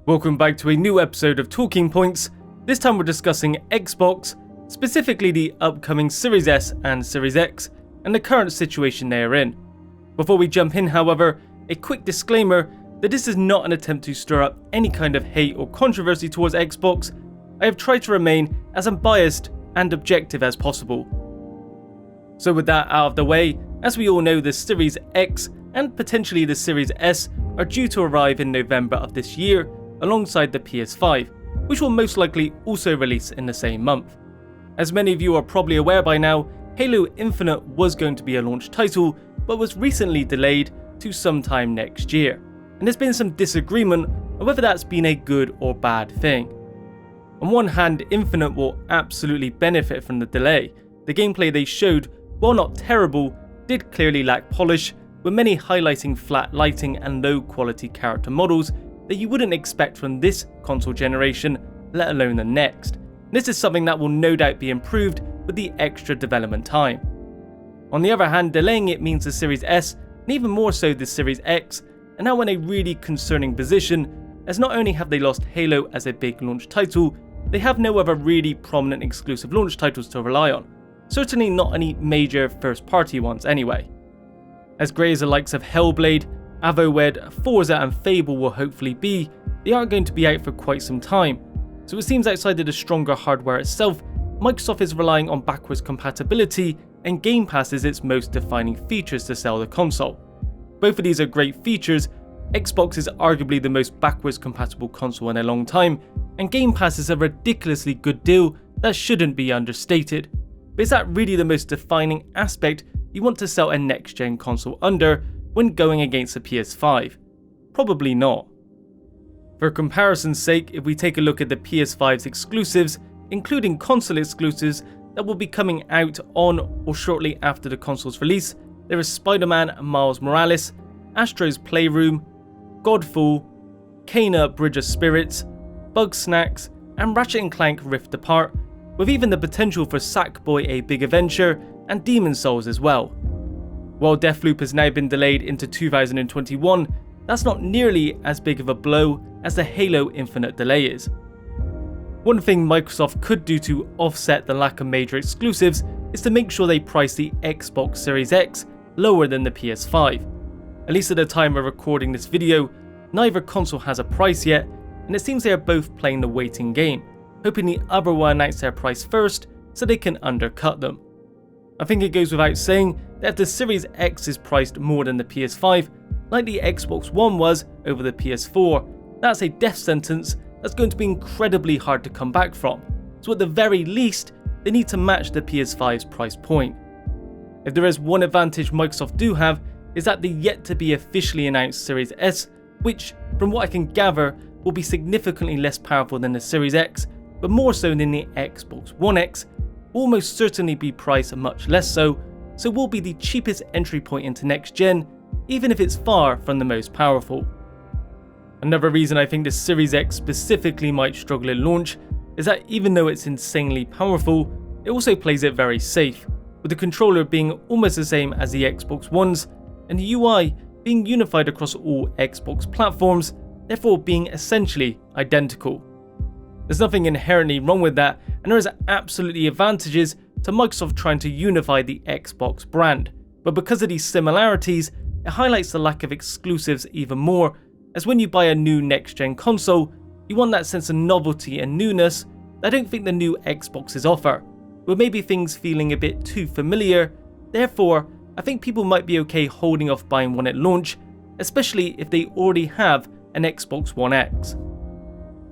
Welcome back to a new episode of Talking Points. This time we're discussing Xbox, specifically the upcoming Series S and Series X, and the current situation they are in. Before we jump in, however, a quick disclaimer that this is not an attempt to stir up any kind of hate or controversy towards Xbox. I have tried to remain as unbiased and objective as possible. So with that out of the way, as we all know, the Series X and potentially the Series S are due to arrive in November of this year, alongside the PS5, which will most likely also release in the same month. As many of you are probably aware by now, Halo Infinite was going to be a launch title, but was recently delayed to sometime next year, and there's been some disagreement on whether that's been a good or bad thing. On one hand, Infinite will absolutely benefit from the delay. The gameplay they showed, while not terrible, did clearly lack polish, with many highlighting flat lighting and low quality character models that you wouldn't expect from this console generation, let alone the next. This is something that will no doubt be improved with the extra development time. On the other hand, delaying it means the Series S, and even more so the Series X, are now in a really concerning position, as not only have they lost Halo as a big launch title, they have no other really prominent exclusive launch titles to rely on, certainly not any major first party ones anyway. As great as the likes of Hellblade, Avowed, Forza and Fable will hopefully be, they aren't going to be out for quite some time, so it seems outside of the stronger hardware itself, Microsoft is relying on backwards compatibility and Game Pass as its most defining features to sell the console. Both of these are great features. Xbox is arguably the most backwards compatible console in a long time, and Game Pass is a ridiculously good deal that shouldn't be understated. But is that really the most defining aspect you want to sell a next-gen console under when going against the PS5? Probably not. For comparison's sake, if we take a look at the PS5's exclusives, including console exclusives that will be coming out on or shortly after the console's release, there is Spider-Man Miles Morales, Astro's Playroom, Godfall, Kena Bridge of Spirits, Bugsnax, and Ratchet & Clank Rift Apart, with even the potential for Sackboy A Big Adventure and Demon's Souls as well. While Deathloop has now been delayed into 2021, that's not nearly as big of a blow as the Halo Infinite delay is. One thing Microsoft could do to offset the lack of major exclusives is to make sure they price the Xbox Series X lower than the PS5. At least at the time of recording this video, neither console has a price yet, and it seems they are both playing the waiting game, hoping the other will announce their price first so they can undercut them. I think it goes without saying that if the Series X is priced more than the PS5, like the Xbox One was over the PS4, that's a death sentence that's going to be incredibly hard to come back from, so at the very least, they need to match the PS5's price point. If there is one advantage Microsoft do have, is that the yet to be officially announced Series S, which, from what I can gather, will be significantly less powerful than the Series X, but more so than the Xbox One X, will almost certainly be priced much less so will be the cheapest entry point into next gen, even if it's far from the most powerful. Another reason I think the Series X specifically might struggle at launch is that even though it's insanely powerful, it also plays it very safe, with the controller being almost the same as the Xbox One's, and the UI being unified across all Xbox platforms, therefore being essentially identical. There's nothing inherently wrong with that, and there is absolutely advantages to Microsoft trying to unify the Xbox brand, but because of these similarities, it highlights the lack of exclusives even more, as when you buy a new next-gen console, you want that sense of novelty and newness that I don't think the new Xboxes offer, with maybe things feeling a bit too familiar. Therefore, I think people might be okay holding off buying one at launch, especially if they already have an Xbox One X.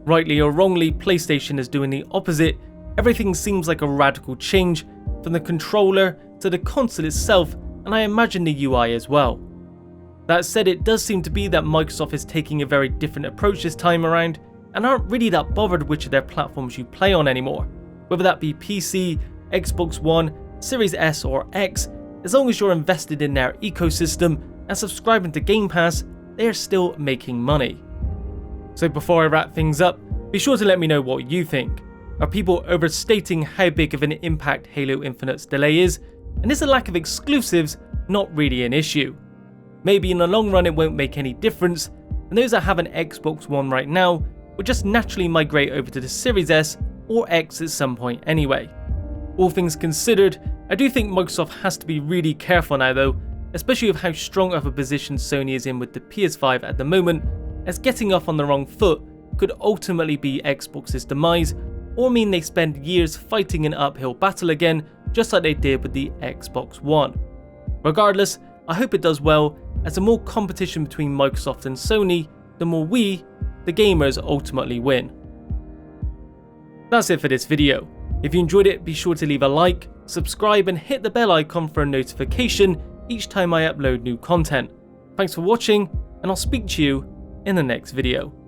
Rightly or wrongly, PlayStation is doing the opposite. Everything seems like a radical change, from the controller to the console itself, and I imagine the UI as well. That said, it does seem to be that Microsoft is taking a very different approach this time around, and aren't really that bothered which of their platforms you play on anymore, whether that be PC, Xbox One, Series S or X. As long as you're invested in their ecosystem and subscribing to Game Pass, they are still making money. So before I wrap things up, be sure to let me know what you think. Are people overstating how big of an impact Halo Infinite's delay is, and is the lack of exclusives not really an issue? Maybe in the long run it won't make any difference, and those that have an Xbox One right now will just naturally migrate over to the Series S or X at some point anyway. All things considered, I do think Microsoft has to be really careful now though, especially with how strong of a position Sony is in with the PS5 at the moment, as getting off on the wrong foot could ultimately be Xbox's demise, or mean they spend years fighting an uphill battle again, just like they did with the Xbox One. Regardless, I hope it does well, as the more competition between Microsoft and Sony, the more we, the gamers, ultimately win. That's it for this video. If you enjoyed it, be sure to leave a like, subscribe and hit the bell icon for a notification each time I upload new content. Thanks for watching, and I'll speak to you in the next video.